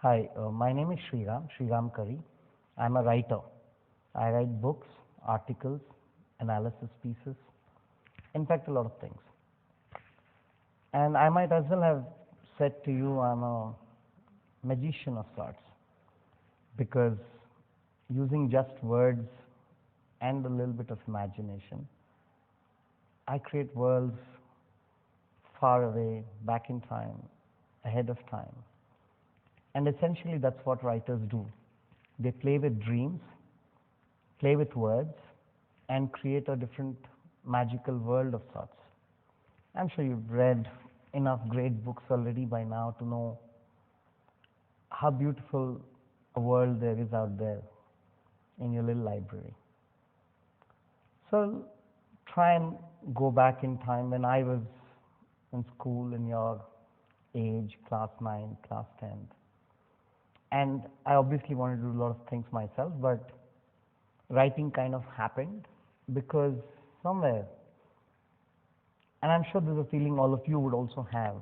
Hi, my name is Sriram Karri. I'm a writer. I write books, articles, analysis pieces, in fact, a lot of things. And I might as well have said to you I'm a magician of sorts because using just words and a little bit of imagination, I create worlds far away, back in time, ahead of time. And essentially, that's what writers do. They play with dreams, play with words, and create a different magical world of sorts. I'm sure you've read enough great books already by now to know how beautiful a world there is out there in your little library. So try and go back in time when I was in school in your age, class 9, class 10. And I obviously wanted to do a lot of things myself, but writing kind of happened because somewhere, and I'm sure there's a feeling all of you would also have.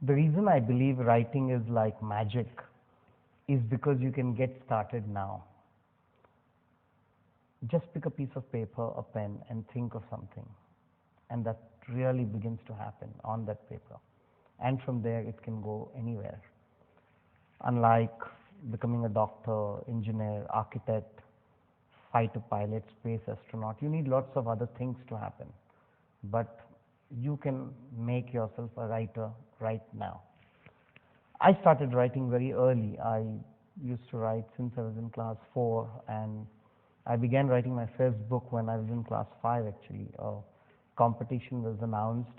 The reason I believe writing is like magic is because you can get started now. Just pick a piece of paper, a pen, and think of something, and that really begins to happen on that paper. And from there, it can go anywhere. Unlike becoming a doctor, engineer, architect, fighter pilot, space astronaut, you need lots of other things to happen. But you can make yourself a writer right now. I started writing very early. I used to write since I was in class 4, and I began writing my first book when I was in class 5 actually. A competition was announced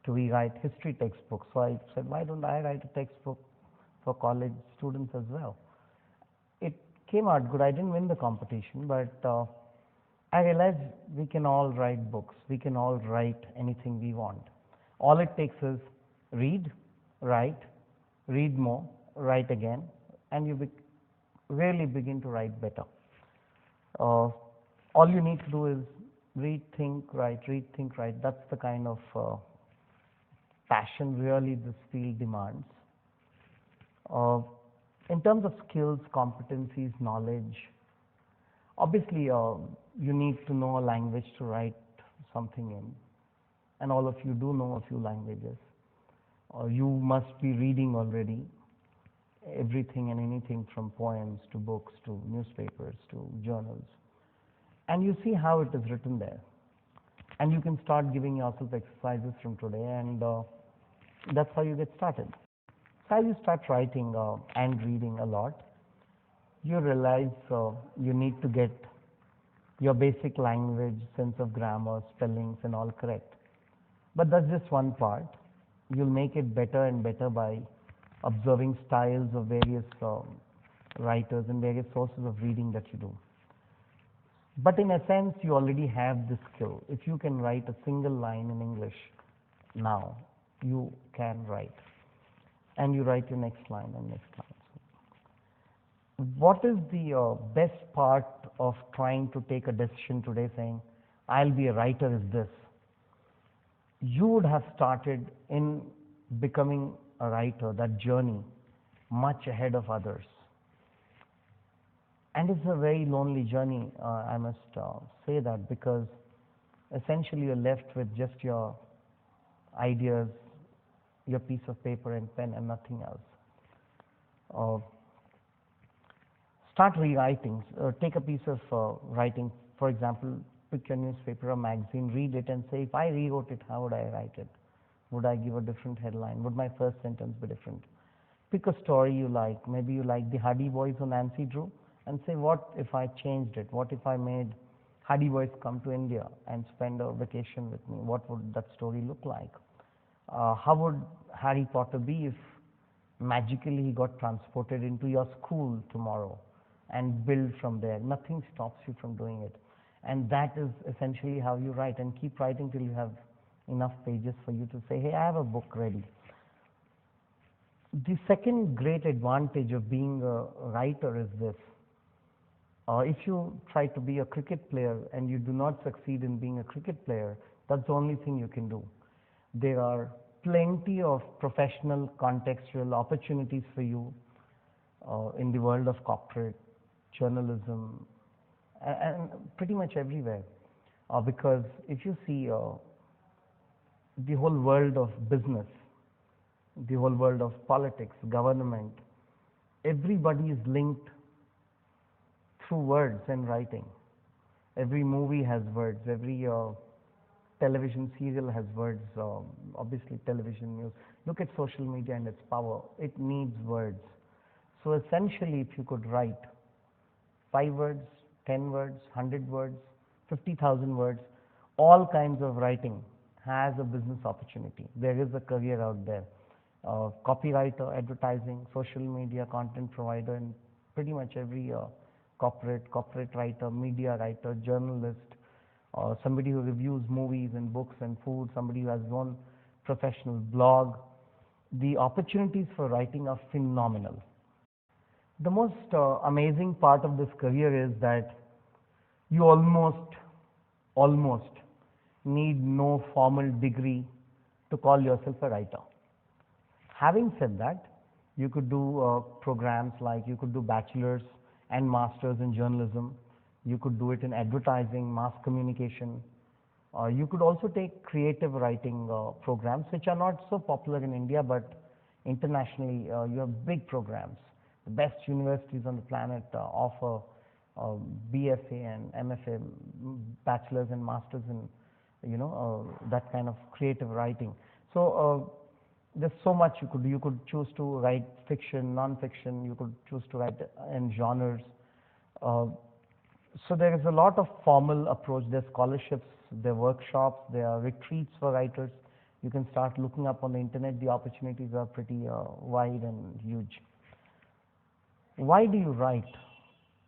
to rewrite history textbooks. So I said, why don't I write a textbook for college students as well? It came out good. I didn't win the competition, but I realized we can all write books. We can all write anything we want. All it takes is read, write, read more, write again, and you really begin to write better. All you need to do is read, think, write, read, think, write. That's the kind of passion really this field demands. In terms of skills, competencies, knowledge, obviously you need to know a language to write something in, and all of you do know a few languages. You must be reading already everything and anything from poems to books to newspapers to journals, and you see how it is written there, and you can start giving yourself exercises from today, and that's how you get started. So as you start writing and reading a lot, you realize you need to get your basic language, sense of grammar, spellings and all correct. But that's just one part. You'll make it better and better by observing styles of various writers and various sources of reading that you do. But in a sense, you already have this skill. If you can write a single line in English now, you can write. And you write your next line and next line. What is the best part of trying to take a decision today saying, I'll be a writer is this? You would have started in becoming a writer, that journey, much ahead of others. And it's a very lonely journey, I must say that, because essentially you're left with just your ideas, your piece of paper and pen and nothing else. Start rewriting. Take a piece of writing, for example, pick your newspaper or magazine, read it and say, if I rewrote it, how would I write it? Would I give a different headline? Would my first sentence be different? Pick a story you like. Maybe you like the Hardy Boys or Nancy Drew, and say, what if I changed it? What if I made Hardy Boys come to India and spend a vacation with me? What would that story look like? How would Harry Potter be if magically he got transported into your school tomorrow and build from there? Nothing stops you from doing it. And that is essentially how you write, and keep writing till you have enough pages for you to say, hey, I have a book ready. The second great advantage of being a writer is this. If you try to be a cricket player and you do not succeed in being a cricket player, that's the only thing you can do. There are plenty of professional contextual opportunities for you in the world of corporate journalism, and pretty much everywhere. Because if you see the whole world of business, the whole world of politics, government, everybody is linked through words and writing. Every movie has words, every television serial has words, obviously television news. Look at social media and its power. It needs words. So essentially, if you could write 5 words, 10 words, 100 words, 50,000 words, all kinds of writing has a business opportunity. There is a career out there. Copywriter, advertising, social media, content provider, and pretty much every corporate writer, media writer, journalist, somebody who reviews movies and books and food, somebody who has his own professional blog. The opportunities for writing are phenomenal. The most amazing part of this career is that you almost need no formal degree to call yourself a writer. Having said that, you could do programs like you could do bachelor's and master's in journalism. You could do it in advertising, mass communication. You could also take creative writing programs, which are not so popular in India, but internationally you have big programs. The best universities on the planet offer BFA and MFA, bachelor's and master's in, that kind of creative writing. So there's so much you could do. You could choose to write fiction, non-fiction. You could choose to write in genres. So there is a lot of formal approach. There are scholarships, there are workshops, there are retreats for writers. You can start looking up on the internet. The opportunities are pretty wide and huge. Why do you write?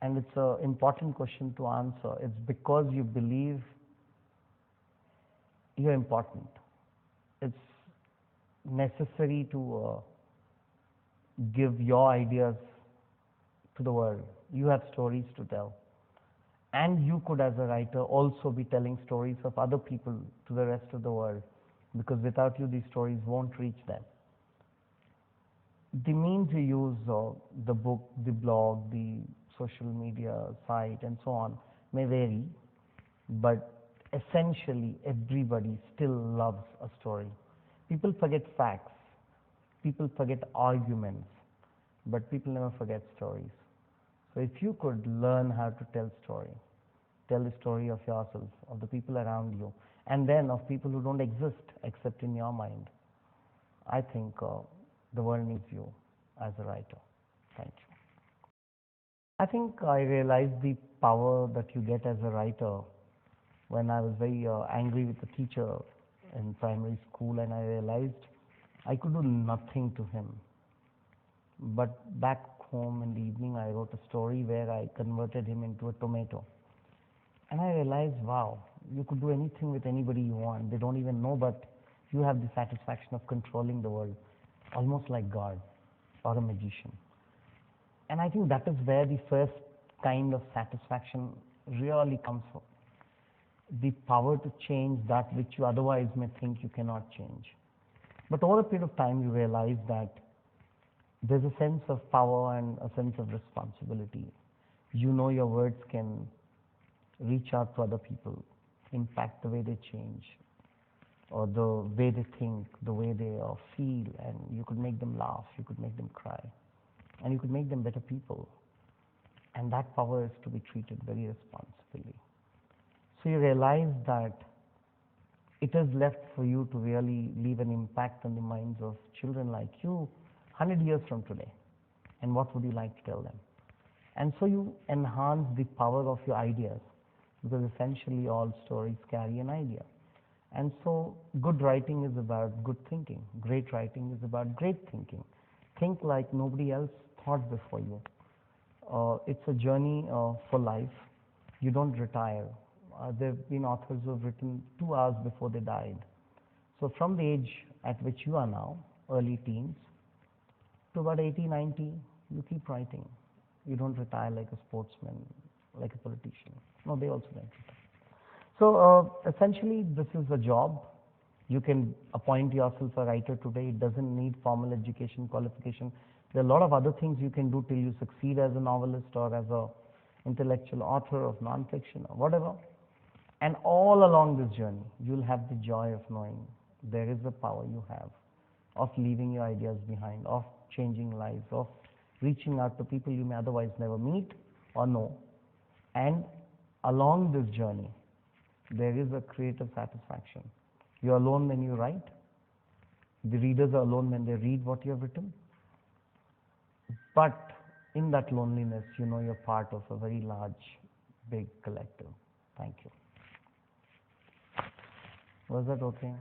And it's an important question to answer. It's because you believe you're important. It's necessary to give your ideas to the world. You have stories to tell. And you could, as a writer, also be telling stories of other people to the rest of the world, because without you, these stories won't reach them. The means you use, the book, the blog, the social media site, and so on, may vary, but essentially everybody still loves a story. People forget facts, people forget arguments, but people never forget stories. So if you could learn how to tell the story of yourself, of the people around you, and then of people who don't exist except in your mind, I think the world needs you as a writer. Thank you. I think I realized the power that you get as a writer when I was very angry with the teacher in primary school, and I realized I could do nothing to him. But back home in the evening, I wrote a story where I converted him into a tomato. And I realized, wow, you could do anything with anybody you want. They don't even know, but you have the satisfaction of controlling the world, almost like God or a magician. And I think that is where the first kind of satisfaction really comes from. The power to change that which you otherwise may think you cannot change. But over a period of time, you realize that there's a sense of power and a sense of responsibility. You know your words can reach out to other people, impact the way they change, or the way they think, the way they feel, and you could make them laugh, you could make them cry, and you could make them better people. And that power is to be treated very responsibly. So you realize that it is left for you to really leave an impact on the minds of children like you 100 years from today. And what would you like to tell them? And so you enhance the power of your ideas, because essentially all stories carry an idea. And so good writing is about good thinking. Great writing is about great thinking. Think like nobody else thought before you. It's a journey for life. You don't retire. There have been authors who have written 2 hours before they died. So from the age at which you are now, early teens, to about 80, 90, you keep writing. You don't retire like a sportsman, like a politician. No, they also don't retire. So essentially, this is a job. You can appoint yourself a writer today. It doesn't need formal education qualification. There are a lot of other things you can do till you succeed as a novelist or as a intellectual author of non-fiction or whatever. And all along this journey, you'll have the joy of knowing there is a power you have of leaving your ideas behind, of changing lives, of reaching out to people you may otherwise never meet or know. And along this journey, there is a creative satisfaction. You're alone when you write. The readers are alone when they read what you have written. But in that loneliness, you know you're part of a very large, big collective. Thank you. Was that okay?